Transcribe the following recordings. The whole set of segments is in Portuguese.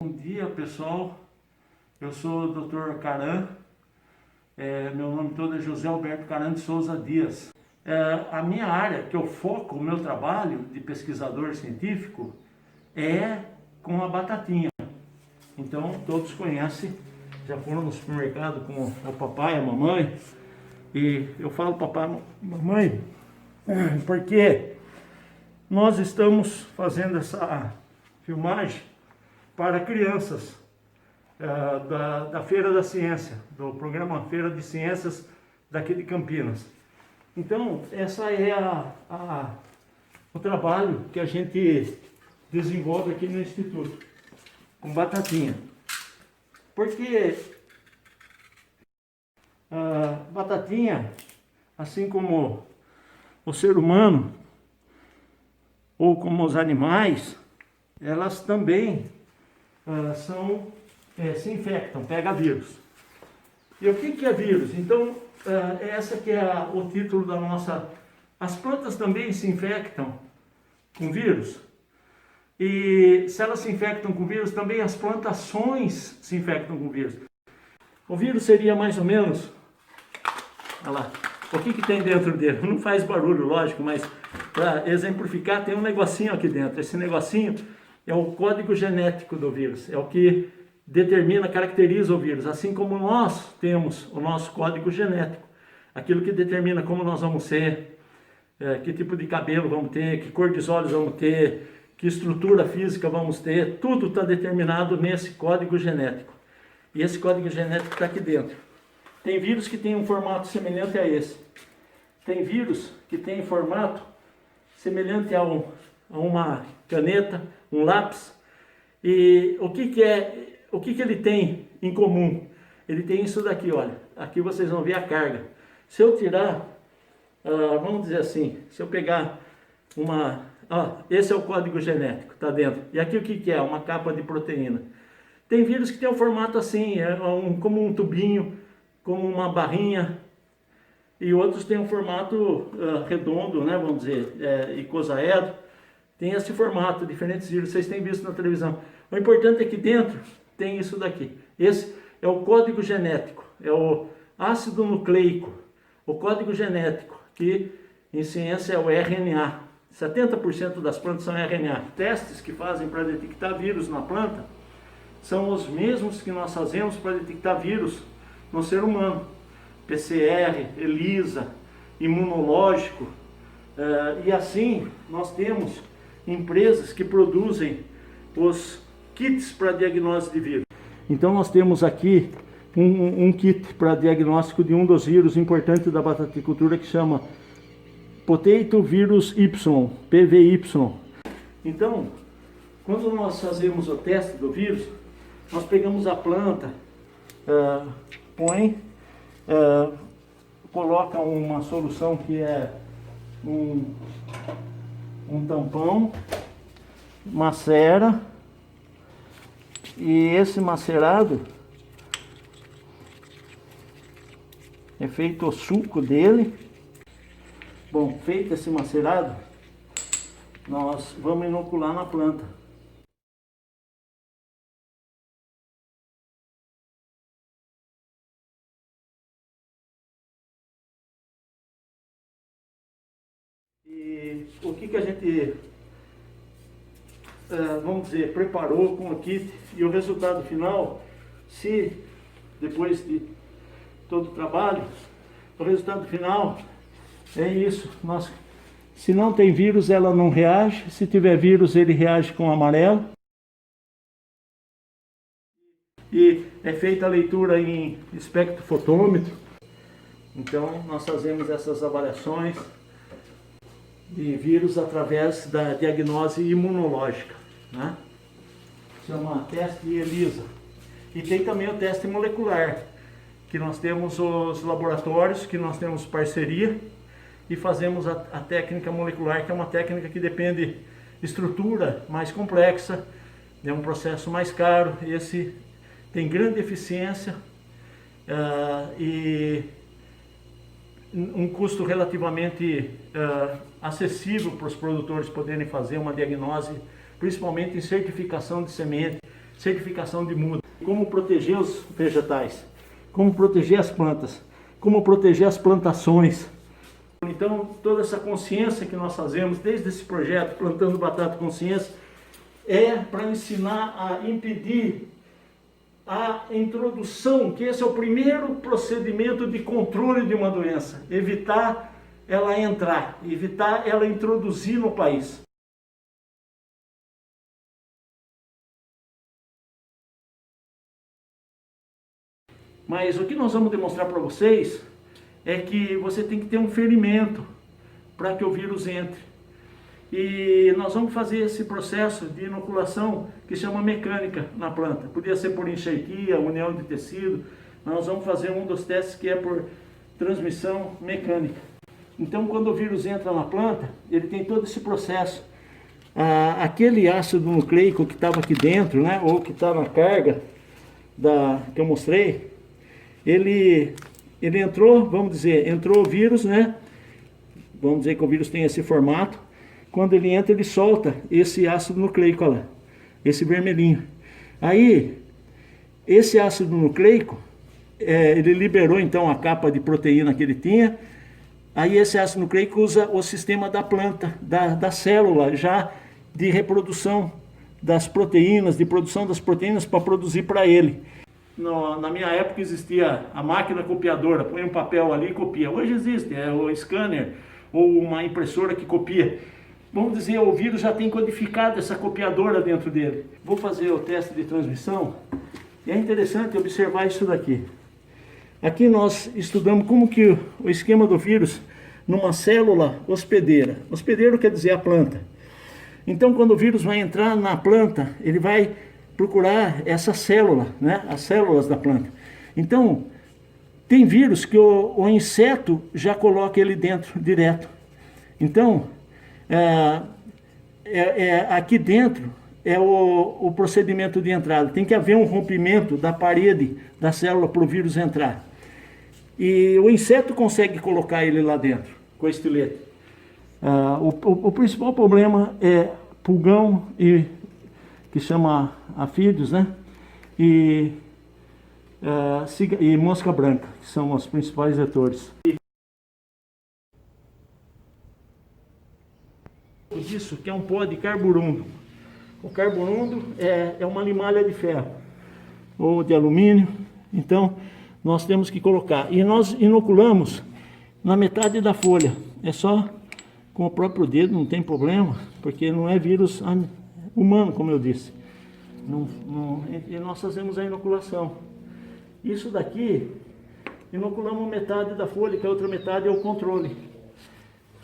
Bom dia, pessoal. Eu sou o Dr. Caran. Meu nome todo é José Alberto Caran de Souza Dias. A minha área, que eu foco o meu trabalho de pesquisador científico, é com a batatinha. Então, todos conhecem, já foram no supermercado com o papai e a mamãe. E eu falo papai e mamãe porque nós estamos fazendo essa filmagem para crianças da Feira da Ciência, do programa Feira de Ciências daqui de Campinas. Então, essa é o trabalho que a gente desenvolve aqui no Instituto, com batatinha. Porque a batatinha, assim como o ser humano, ou como os animais, elas também se infectam, pega vírus. E o que é vírus? Então, essa que é o título da nossa... As plantas também se infectam com vírus. E se elas se infectam com vírus, também as plantações se infectam com vírus. O vírus seria mais ou menos... Olha lá. O que tem dentro dele? Não faz barulho, lógico, mas para exemplificar, tem um negocinho aqui dentro. Esse negocinho é o código genético do vírus. É o que determina, caracteriza o vírus. Assim como nós temos o nosso código genético. Aquilo que determina como nós vamos ser, que tipo de cabelo vamos ter, que cor de olhos vamos ter, que estrutura física vamos ter. Tudo está determinado nesse código genético. E esse código genético está aqui dentro. Tem vírus que tem um formato semelhante a esse. Tem vírus que tem formato semelhante a uma caneta, um lápis. E o que ele tem em comum? Ele tem isso daqui, olha. Aqui vocês vão ver a carga. Se eu tirar, vamos dizer assim, se eu pegar esse é o código genético, está dentro. E aqui o que é? Uma capa de proteína. Tem vírus que tem um formato assim, como um tubinho, como uma barrinha, e outros têm um formato redondo, né, vamos dizer, icosaedro. Tem esse formato, diferentes vírus, vocês têm visto na televisão. O importante é que dentro tem isso daqui. Esse é o código genético, é o ácido nucleico, o código genético, que em ciência é o RNA. 70% das plantas são RNA. Testes que fazem para detectar vírus na planta são os mesmos que nós fazemos para detectar vírus no ser humano. PCR, ELISA, imunológico. E assim nós temos empresas que produzem os kits para diagnóstico de vírus. Então nós temos aqui um kit para diagnóstico de um dos vírus importantes da bataticultura que chama Potato Virus Y, PVY. Então, quando nós fazemos o teste do vírus, nós pegamos a planta, coloca uma solução que é um tampão, macera, e esse macerado é feito o suco dele. Bom, feito esse macerado, nós vamos inocular na planta. E o que a gente, vamos dizer, preparou com o kit, e o resultado final, se depois de todo o trabalho, o resultado final é isso. Se não tem vírus, ela não reage. Se tiver vírus, ele reage com amarelo. E é feita a leitura em espectrofotômetro. Então, nós fazemos essas avaliações de vírus através da diagnose imunológica, né? Chama teste ELISA. E tem também o teste molecular, que nós temos os laboratórios, que nós temos parceria, e fazemos a técnica molecular, que é uma técnica que depende de estrutura mais complexa, é um processo mais caro. Esse tem grande eficiência e um custo relativamente acessível para os produtores poderem fazer uma diagnose, principalmente em certificação de semente, certificação de muda. Como proteger os vegetais, como proteger as plantas, como proteger as plantações. Então, toda essa consciência que nós fazemos desde esse projeto, Plantando Batata Consciência, é para ensinar a impedir a introdução, que esse é o primeiro procedimento de controle de uma doença, evitar ela entrar, evitar ela introduzir no país. Mas o que nós vamos demonstrar para vocês é que você tem que ter um ferimento para que o vírus entre. E nós vamos fazer esse processo de inoculação que chama mecânica na planta. Podia ser por enxertia, união de tecido. Nós vamos fazer um dos testes que é por transmissão mecânica. Então, quando o vírus entra na planta, ele tem todo esse processo. Aquele ácido nucleico que estava aqui dentro, né, ou que está na carga que eu mostrei, ele entrou, vamos dizer, entrou o vírus, né? Vamos dizer que o vírus tem esse formato. Quando ele entra, ele solta esse ácido nucleico lá, esse vermelhinho. Aí, esse ácido nucleico, ele liberou então a capa de proteína que ele tinha. Aí esse ácido nucleico usa o sistema da planta, da célula, já de reprodução das proteínas, de produção das proteínas para produzir para ele. Na minha época existia a máquina copiadora, põe um papel ali e copia. Hoje existe, o scanner ou uma impressora que copia. Vamos dizer, o vírus já tem codificado essa copiadora dentro dele. Vou fazer o teste de transmissão e é interessante observar isso daqui. Aqui nós estudamos como que o esquema do vírus numa célula hospedeira. Hospedeiro quer dizer a planta. Então, quando o vírus vai entrar na planta, ele vai procurar essa célula, né? As células da planta. Então, tem vírus que o inseto já coloca ele dentro direto. Então, aqui dentro é o procedimento de entrada. Tem que haver um rompimento da parede da célula para o vírus entrar. E o inseto consegue colocar ele lá dentro com a estilete. O principal problema é pulgão que chama afídeos, né? E mosca branca, que são os principais vetores. Isso que é um pó de carburundo. O carburundo é uma limalha de ferro ou de alumínio. Então nós temos que colocar, e nós inoculamos na metade da folha. É só com o próprio dedo, não tem problema, porque não é vírus humano, como eu disse. E nós fazemos a inoculação. Isso daqui, inoculamos metade da folha, que a outra metade é o controle.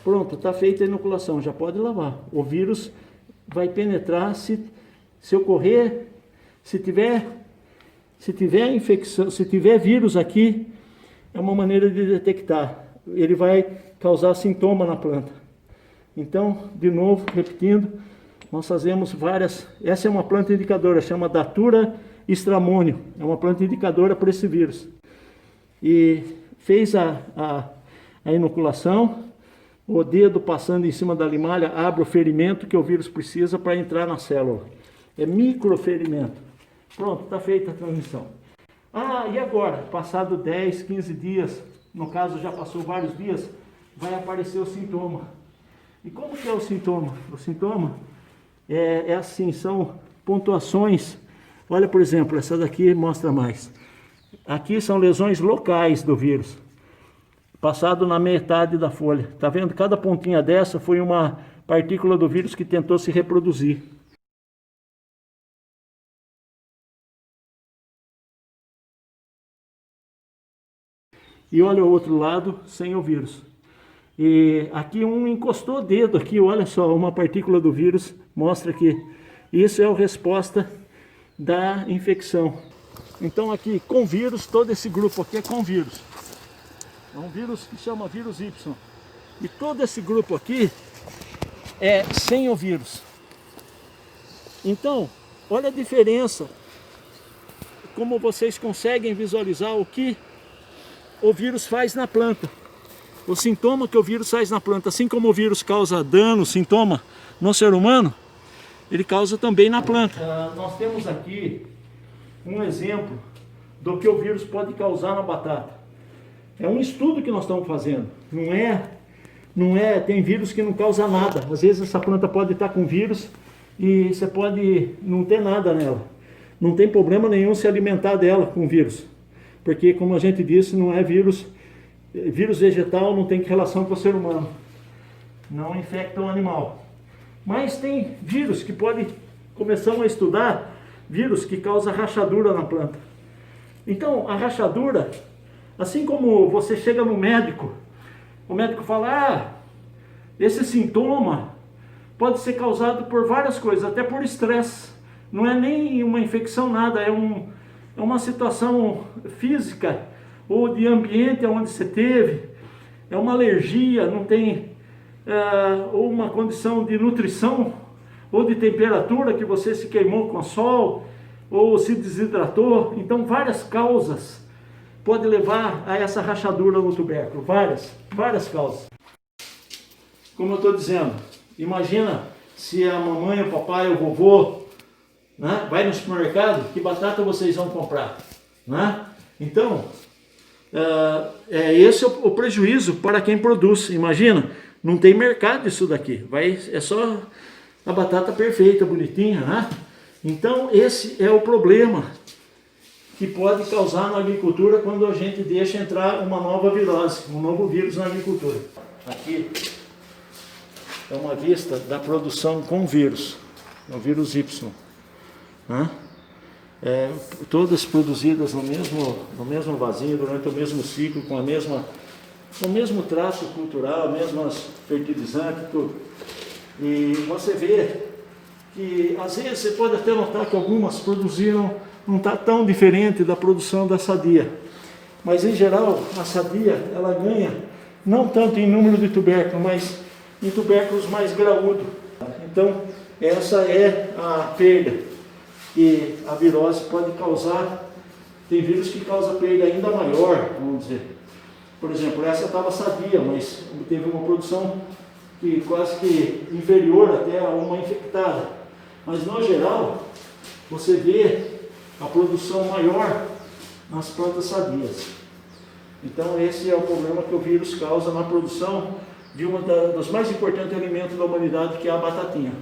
Pronto, está feita a inoculação, já pode lavar. O vírus vai penetrar se ocorrer, se tiver infecção, se tiver vírus aqui, é uma maneira de detectar. Ele vai causar sintoma na planta. Então, de novo, repetindo, nós fazemos várias. Essa é uma planta indicadora, chama Datura estramônio. É uma planta indicadora para esse vírus. E fez a inoculação. O dedo passando em cima da limalha abre o ferimento que o vírus precisa para entrar na célula. É microferimento. Pronto, está feita a transmissão. E agora? Passado 10, 15 dias, no caso já passou vários dias, vai aparecer o sintoma. E como que é o sintoma? O sintoma é assim, são pontuações. Olha, por exemplo, essa daqui mostra mais. Aqui são lesões locais do vírus. Passado na metade da folha. Tá vendo? Cada pontinha dessa foi uma partícula do vírus que tentou se reproduzir. E olha o outro lado sem o vírus. E aqui um encostou o dedo aqui, olha só, uma partícula do vírus mostra que isso é a resposta da infecção. Então aqui com vírus, todo esse grupo aqui é com vírus. É um vírus que chama vírus Y. E todo esse grupo aqui é sem o vírus. Então, olha a diferença. Como vocês conseguem visualizar o que o vírus faz na planta. O sintoma que o vírus faz na planta. Assim como o vírus causa dano, sintoma no ser humano, ele causa também na planta. Nós temos aqui um exemplo do que o vírus pode causar na batata. É um estudo que nós estamos fazendo. Tem vírus que não causa nada. Às vezes essa planta pode estar com vírus e você pode não ter nada nela. Não tem problema nenhum se alimentar dela com vírus. Porque, como a gente disse, não é vírus. Vírus vegetal não tem relação com o ser humano. Não infecta o animal. Mas tem vírus que começamos a estudar, vírus que causa rachadura na planta. Então, a rachadura, assim como você chega no médico, o médico fala, esse sintoma pode ser causado por várias coisas, até por estresse. Não é nem uma infecção, nada, é uma situação física ou de ambiente onde você teve, é uma alergia, não tem, ou uma condição de nutrição, ou de temperatura, que você se queimou com o sol, ou se desidratou. Então, várias causas podem levar a essa rachadura no tubérculo, várias causas. Como eu estou dizendo, imagina se a mamãe, o papai, o vovô, né, vai no supermercado, que batata vocês vão comprar? Né? Então, esse é o prejuízo para quem produz. Imagina, não tem mercado isso daqui, é só a batata perfeita, bonitinha, né? Então esse é o problema que pode causar na agricultura quando a gente deixa entrar uma nova virose, um novo vírus na agricultura. Aqui é uma vista da produção com vírus, o vírus Y, né? Todas produzidas no mesmo vasinho, durante o mesmo ciclo, com o mesmo traço cultural, mesmas fertilizantes, tudo. E você vê que às vezes você pode até notar que algumas produziram, não está tão diferente da produção da sadia. Mas em geral, a sadia, ela ganha, não tanto em número de tubérculos, mas em tubérculos mais graúdos. Então, essa é a perda que a virose pode causar. Tem vírus que causa perda ainda maior, vamos dizer. Por exemplo, essa estava sadia, mas teve uma produção que quase que inferior até a uma infectada. Mas no geral, você vê a produção maior nas plantas sadias. Então esse é o problema que o vírus causa na produção de dos mais importantes alimentos da humanidade, que é a batatinha.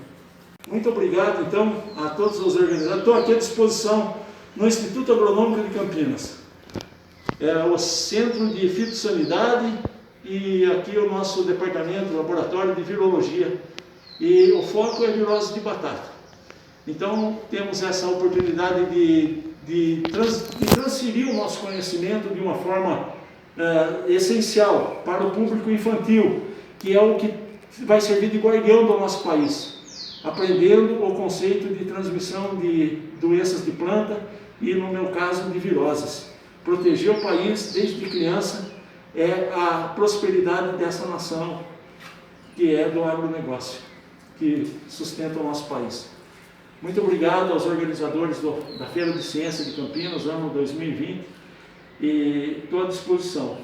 Muito obrigado, então, a todos os organizadores. Estou aqui à disposição no Instituto Agronômico de Campinas. É o Centro de Fitossanidade e aqui o nosso departamento, laboratório de virologia. E o foco é virose de batata. Então, temos essa oportunidade de transferir o nosso conhecimento de uma forma essencial para o público infantil, que é o que vai servir de guardião do nosso país, aprendendo o conceito de transmissão de doenças de planta e, no meu caso, de viroses. Proteger o país desde criança é a prosperidade dessa nação, que é do agronegócio, que sustenta o nosso país. Muito obrigado aos organizadores da Feira de Ciência de Campinas, ano 2020, e estou à disposição.